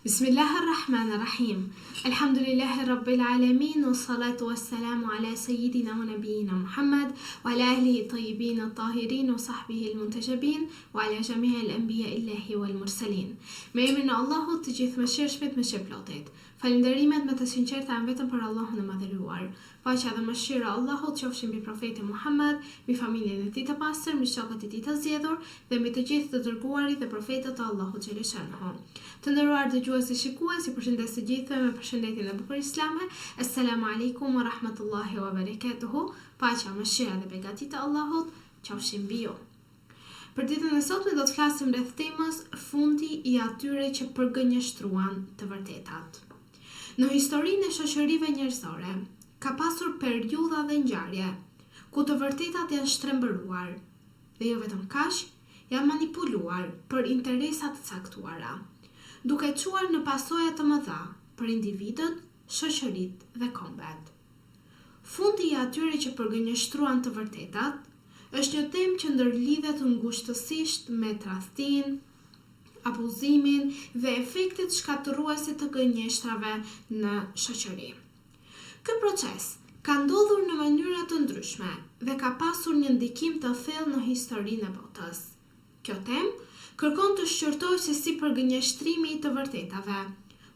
Bismillahirrahmanirrahim. Alhamdulillahi rabbil alamin wassalatu wassalamu ala sayyidina wa nabiyina Muhammad wa ala alihi tayyibin at-tahirin wa sahbihi al-muntajabin wa ala jami'i al-anbiya illahi wal mursalin. Me emrin e Allahut, të gjithë mëshirshmit, mëshirplotit. Falënderimet më të sinqerta janë vetëm për Allahun e madhëruar. Paqja dhe mëshira e Allahut qofshin mbi profetin Muhammad, mbi familjen e tij të pastër, mbi shokët e tij të zgjedhur dhe mbi të gjithë të dërguarit dhe profetët e Allahut xhaleshanhu. Të nderuar dëgjues dhe shikues, ju përshëndes të gjithëve me përshëndetjen e bukur islame. Assalamu alaikum wa rahmatullahi wa barakatuhu. Paqja, mëshira dhe beqatia e Allahut qofshin mbi ju. Për ditën e sotme do të flasim rreth temës fundi i atyre që përgënjeshtruan të vërtetat. Në historinë e shoqërive njerëzore ka pasur periudha dhe ngjarje ku të vërtetat janë shtrembëruar dhe jo vetëm kaq, janë manipuluar për interesa të caktuara, duke çuar në pasoja të mëdha për individët, shoqëritë dhe kombet. Fundi i atyre që përgënjeshtruan të vërtetat është një temë që ndërlidhet ngushtësisht me tradhtinë, abuzimin dhe efektet shkatërruese të gënjeshtrave në shoqëri. Ky proces ka ndodhur në mënyra të ndryshme dhe ka pasur një ndikim të thellë në historinë e botës. Kjo temë kërkon të shqyrtojë se si përgënjeshtrimi i të vërtetave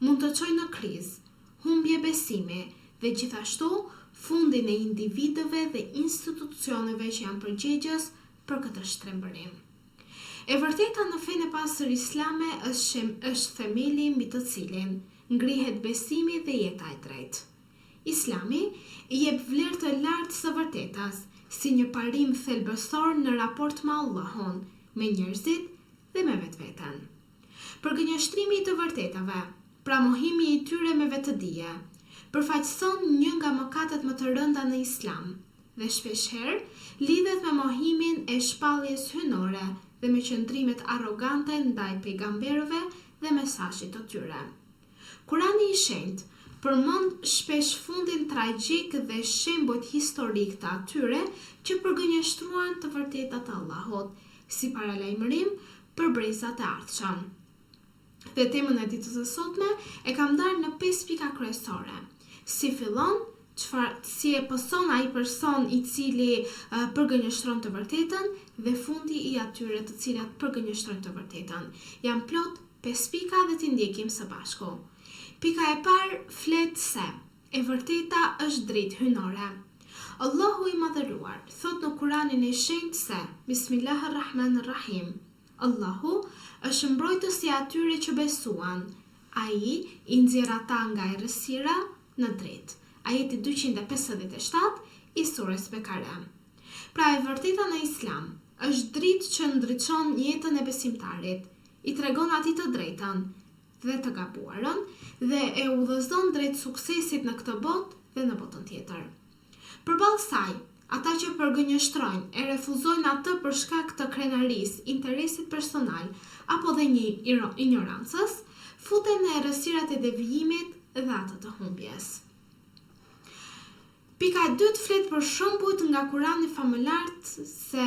mund të çojë në krizë, humbje besimi dhe gjithashtu fundin e individëve dhe institucioneve që janë përgjegjës për këtë shtrembërim. E vërteta në fenë e pastër islame është themeli mbi të cilin ngrihet besimi dhe jeta e drejtë. Islami i jep vlerë të lartë së vërtetës si një parim thelbësor në raport me Allahun, me njerëzit dhe me vetveten. Përgënjeshtrimi i të vërtetave, pra mohimi i tyre me vetëdije, përfaqëson një nga mëkatet më të rënda në Islam dhe shpeshherë lidhet me mohimin e shpalljes hynore dhe me qëndrimet arrogante ndaj pejgamberëve dhe mesazhit të tyre. Kurani i Shenjtë përmend shpesh fundin tragjik dhe shembujt historik të atyre që përgënjeshtruan të vërtetat e Allahut, si paralajmërim për brezat e ardhshëm. Dhe temën e ditës së sotme e kam ndarë në 5 pika kryesore. Si fillon, si e pëson ai person i cili përgënjeshtron të vërtetën dhe fundi i atyre të cilat përgënjeshtrojnë të vërtetën. Jam plot 5 pika dhe t'i ndjekim së bashku. Pika e parë flet se e vërteta është dritë hynore. Allahu i madhëruar thot në Kuranin e Shenjtë se Bismillahirrahmanirrahim. Allahu është mbrojtësi i atyre që besuan. Ai i nxjerr ata nga errësira në dritë. Ajeti 257 i surës Bekare. Pra e vërteta në Islam është dritë që ndriçon jetën e besimtarit, i tregon atij të drejtën dhe të gabuarën dhe e udhëzon drejt suksesit në këtë botë dhe në botën tjetër. Përballë saj, ata që përgënjeshtrojnë e refuzojnë atë për shkak të krenarisë, interesit personal apo dhe një ignorancës, futen në errësirat e devijimit dhe atë të humbjes. Pika e dytë flet për shembujt nga Kurani famëlart se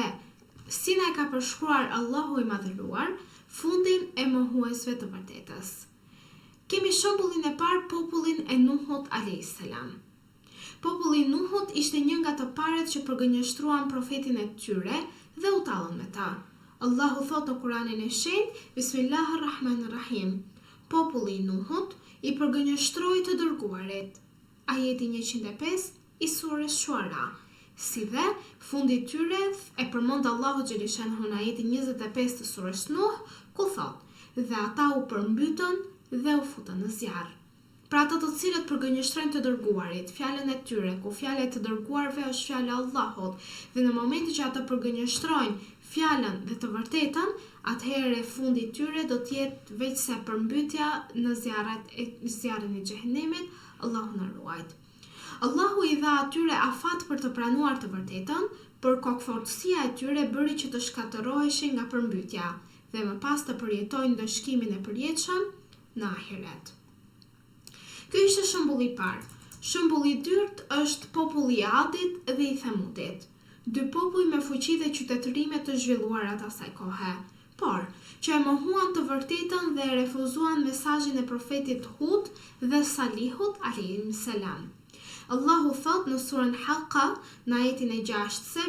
si na e ka përshkruar Allahu i madhëruar fundin e mohuesve të vërtetës. Kemi shembullin e parë, popullin e Nuhut a.s. Populli i Nuhut ishte një nga të parët që përgënjeshtruan profetin e tyre dhe u tallën me ta. Allahu thot në Kuranin e Shenjtë, Bismillahirrahmanirrahim. Populli i Nuhut i përgënjeshtroi të dërguarit. Ajeti 105 i surës Shuara. Si dhe fundi i tyre e përmend Allahu xhaleshanhu në ajetin 25 të surës Nuh, ku thot: "Dhe ata u përmbytën dhe u futën në zjarr." Pra ata të cilët përgënjeshtrojnë të dërguarit, fjalën e tyre, ku fjala e të dërguarve është fjala e Allahut, dhe në momentin që ata përgënjeshtrojnë fjalën dhe të vërtetën, atëherë fundi i tyre do të jetë veç se përmbytja në zjarrin e xhehenemit. Allahu na ruaj. Allahu i dha atyre afat për të pranuar të vërtetën, por kokfortësia e tyre bëri që të shkatërroheshin nga përmbytja dhe më pas të përjetojnë dëshkimin e përjetshëm në ahiret. Ky ishte shembulli i parë. Shembulli i dytë është populli i Adit dhe i Thamudit, dy popull me fuqi dhe qytetërime të zhvilluara të asaj kohe. Por, që e mohuan të vërtetën dhe refuzuan mesazhin e profetit Hud dhe Salihut alayhis salam. Allahu thot në surën Haqqa në ajetin e 6 se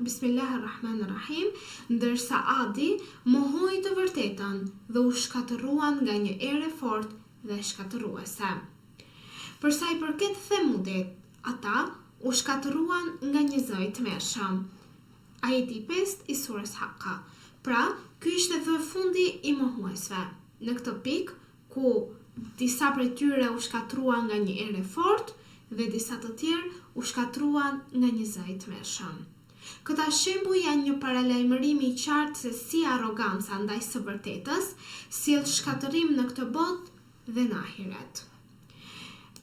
Bismillahirrahmanirrahim, ndërsa Adi mohoi të vërtetën dhe u shkatëruan nga një erë fort dhe shkatëruese. Për sa i përket Themudit, ata u shkatëruan nga një zë i tmerrshëm. Ajeti 5 i surës Haqqa. Pra, ky ishte dhe fundi i mohuesve. Në këtë pikë ku disa prej tyre u shkatëruan nga një erë fort dhe disa të tjerë u shkatruan nga një zë i tmerrshëm. Këta shembuj janë një paralajmërim i qartë se si arroganca ndaj së vërtetës sjell shkatërim në këtë botë dhe në ahiret.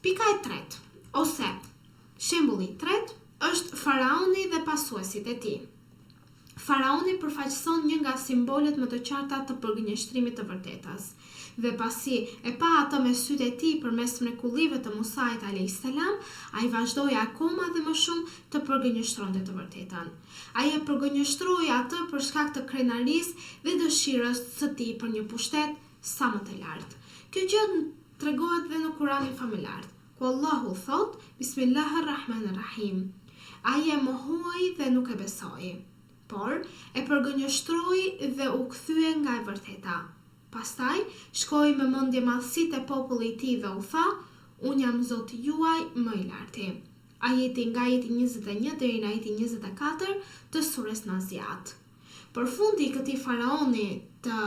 Pika e tretë, ose shembulli i tretë, është Faraoni dhe pasuesit e tij. Faraoni përfaqëson një nga simbolet më të qarta të përgënjeshtrimit të vërtetës. Dhe pasi e pa atë me sytë e tij përmes mrekullive të Musait alayhis salam, ai vazhdoi akoma dhe më shumë të përgënjeshtronte të vërtetën. Ai e përgënjeshtroi atë për shkak të krenarisë dhe dëshirës së tij për një pushtet sa më të lartë. Kjo gjë tregohet dhe në Kuranin famëlar, ku Allahu thot: Bismillahirrahmanirrahim. Ai e mohoi dhe nuk e besoi, por e përgënjeshtroi dhe u kthye nga e vërteta. Pastaj, shkoi me mendje madhësitë e popullit të tij dhe u tha: Unë jam Zoti juaj më i larti. Ajeti nga ajeti 21 deri në ajeti 24 të surës Naziat. Përfundi i këtij faraoni të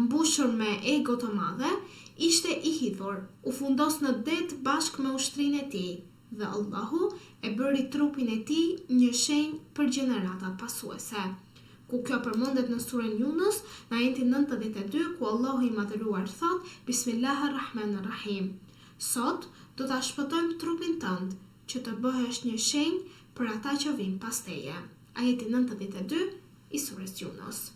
mbushur me ego të madhe ishte i hidhur, u fundos në det bashkë me ushtrinë e tij dhe Allahu e bëri trupin e tij një shenjë për gjeneratat pasuese. Ku kjo përmendet në surën Yunus, në ajetin 92, ku Allahu i madhëruar thot: Bismillahirrahmanirrahim. Sot do ta shpëtojmë trupin tënd, që të bëhesh një shenjë për ata që vijnë pas teje. Ajeti 92 i surës Yunus.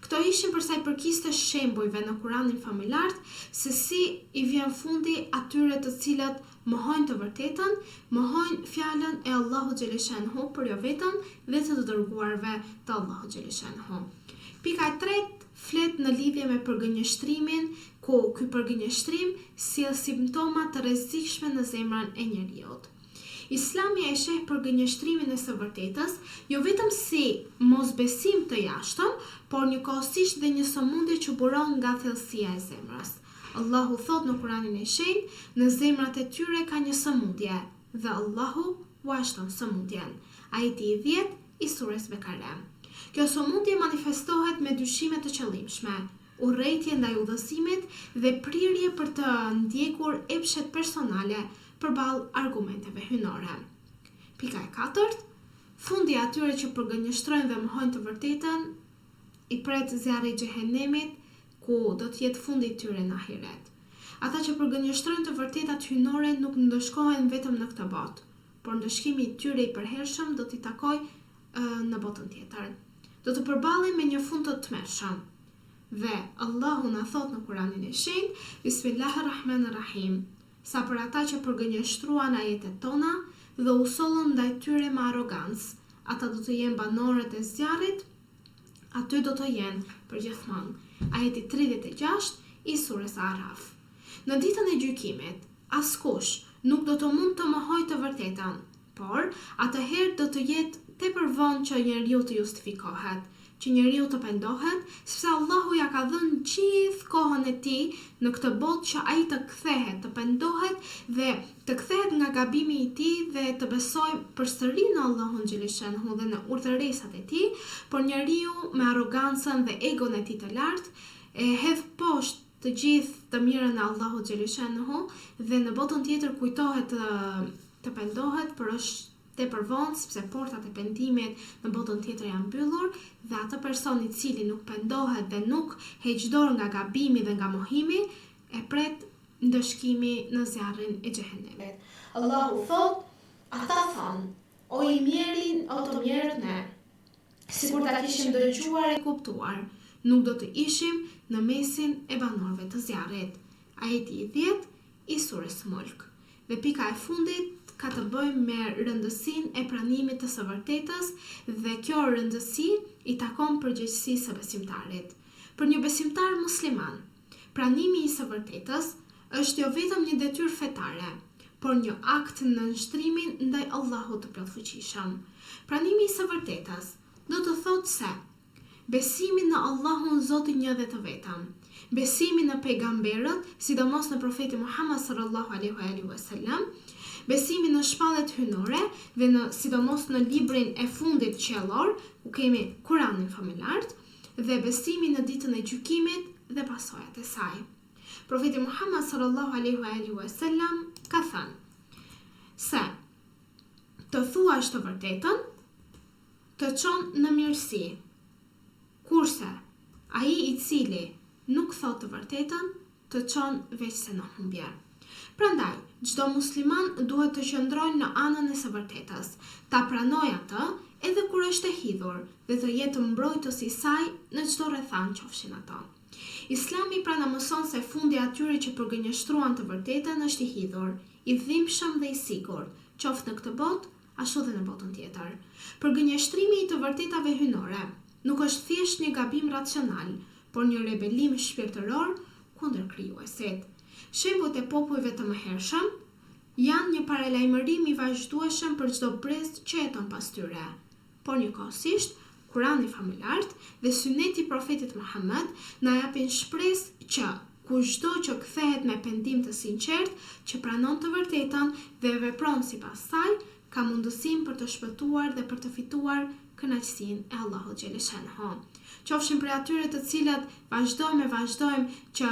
Këto ishin për sa i përkiste shembujve në Kuranin famëlar se si i vjen fundi atyre të cilët mohojnë të vërtetën, mohojnë fjalën e Allahu xhaleshanhu për jo vetëm dhe të dërguarve të Allahu xhaleshanhu. Pika e tretë flet në lidhje me përgënjeshtrimin, ku ky përgënjeshtrim sjell simptoma të rrezikshme në zemrën e njeriut. Islami e sheh përgënjeshtrimin e së vërtetës jo vetëm si mosbesim të jashtëm, por njëkohësisht dhe një sëmundje që buron nga thellësia e zemrës. Allahu thot në Kuranin e shenjtë, në zemrat e tyre ka një sëmundje dhe Allahu u ashton sëmundjen. Ajeti 10 i surës Bekare. Kjo sëmundje manifestohet me dyshime të qëllimshme, urrëtie ndaj udhëzimit dhe prirje për të ndjekur epshet personale përballë argumenteve hyjnore. Pika e katërt, fundi i atyre që përgënjeshtrojnë dhe mohojnë të vërtetën i pret zjarri i xhehenemit, ku do të jetë fundi i tyre në ahiret. Ata që përgënjeshtrojnë të vërtetat hyjnore nuk ndëshkohen vetëm në këtë botë, por ndëshkimi i tyre i përhershëm do t'i takojë në botën tjetër. Do të përballen me një fund të tmerrshëm. Dhe Allahu na thot në Kuranin e shenjtë, Bismillahirrahmanirrahim, sa për ata që përgënjeshtruan ajetet tona dhe u sollën ndaj tyre me arrogancë, ata do të jenë banorët e zjarrit, aty do të jenë përgjithmonë. Ajeti 36 i surës Araf. Në ditën e gjykimit, askush nuk do të mund të mohojë të vërtetën, por atëherë do të jetë tepër vonë që njeriu të justifikohet, që njeriu të pendohet, sepse Allahu ja ka dhënë gjithë kohën e tij në këtë botë që ai të kthehet, të pendohet dhe të kthehet nga gabimi i tij dhe të besojë përsëri në Allahun xhaleshanhu dhe në urdhëresat e tij, por njeriu me arrogancën dhe egon e tij të lartë e hedh poshtë të gjithë të mirën e Allahut xhaleshanhu dhe në botën tjetër kujtohet të pendohet, por është tepër vonë sepse portat e pendimit në botën tjetër janë mbyllur dhe atë person i cili nuk pendohet dhe nuk heq dorë nga gabimi dhe nga mohimi e pret ndëshkimi në zjarrin e xhehenemit. Allahu thot: ata thonë: o i mjerin, o të mjerët ne, sikur ta kishim dëgjuar e kuptuar, nuk do të ishim në mesin e banorëve të zjarrit. Ajeti 10 i surës Mulk. Dhe pika e fundit ka të bëjë me rëndësinë e pranimit të së vërtetës dhe kjo rëndësi i takon përgjegjësisë së besimtarit. Për një besimtar musliman, pranimi i së vërtetës është jo vetëm një detyrë fetare, por një akt në nënshtrimin ndaj Allahut të plotfuqishëm. Pranimi i së vërtetës do të thotë se besimi në Allahun Zotin një dhe të vetëm, besimi në pejgamberët, sidomos në profetin Muhammed sallallahu alaihi wasallam, besimi në shpalljet hyjnore dhe sidomos në librin e fundit qiellor, ku kemi Kur'anin familjar, dhe besimi në ditën e gjykimit dhe pasojat e saj. Profeti Muhammed sallallahu alaihi wasallam ka thënë se të thuash të vërtetën të çon në mirësi, kurse ai i cili nuk thot të vërtetën të çon veç se në humbje. Prandaj, çdo musliman duhet të qëndrojë në anën e së vërtetës, ta pranojë atë edhe kur është e hidhur dhe të jetë mbrojtës i saj në çdo rrethan qofshin ato. Islami pra na mëson se fundi atyre që përgënjeshtruan të vërtetën është i hidhur, i dhimbshëm dhe i sigurt, qoftë në këtë botë ashtu dhe në botën tjetër. Përgënjeshtrimi i të vërtetave hyjnore nuk është thjesht një gabim racional, por një rebelim shpirtëror kundër krijuesit. Shembujt e popujve të mëhershëm janë një paralajmërim i vazhdueshëm për çdo brez që jeton pas tyre. Por njëkohësisht, Kurani familjar dhe Suneti i profetit Muhammed na japin shpresë që kushdo që kthehet me pendim të sinqert, që pranon të vërtetën dhe vepron sipas saj, ka mundësinë për të shpëtuar dhe për të fituar kënaqësinë e Allahut xhaleshanhu. Qofshin prej atyre të cilët vazhdojmë që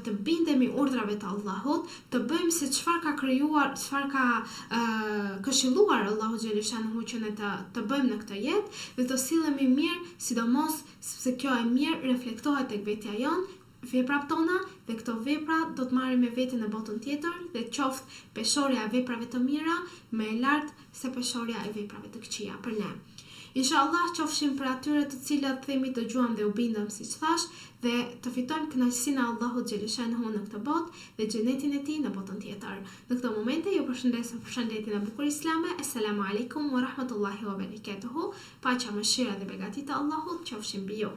të bindemi urdhrave të Allahut, të bëjmë se çfarë ka krijuar, çfarë ka këshilluar Allahu xhaleshanhu që ne të bëjmë në këtë jetë dhe të sillemi mirë, sidomos sepse kjo e mirë reflektohet tek vetja jonë, veprat tona, dhe këto vepra do të marrim me vete në botën tjetër dhe qoftë peshorja e veprave të mira më e lartë se peshorja e veprave të këqija për ne. Inshallah qofshim për atyre të cilët themi të gjuam dhe u bindëm siç thash dhe të fitojmë kënaqësinë e Allahut xhaleshanhu në këtë botë dhe xhenetin e tij në botën tjetër. Në këtë momente ju përshëndes me përshëndetjen e bukur islame. Assalamu alaikum wa rahmatullahi wa barakatuhu. Paqja, mëshira dhe begati të Allahut qofshin mbi ju.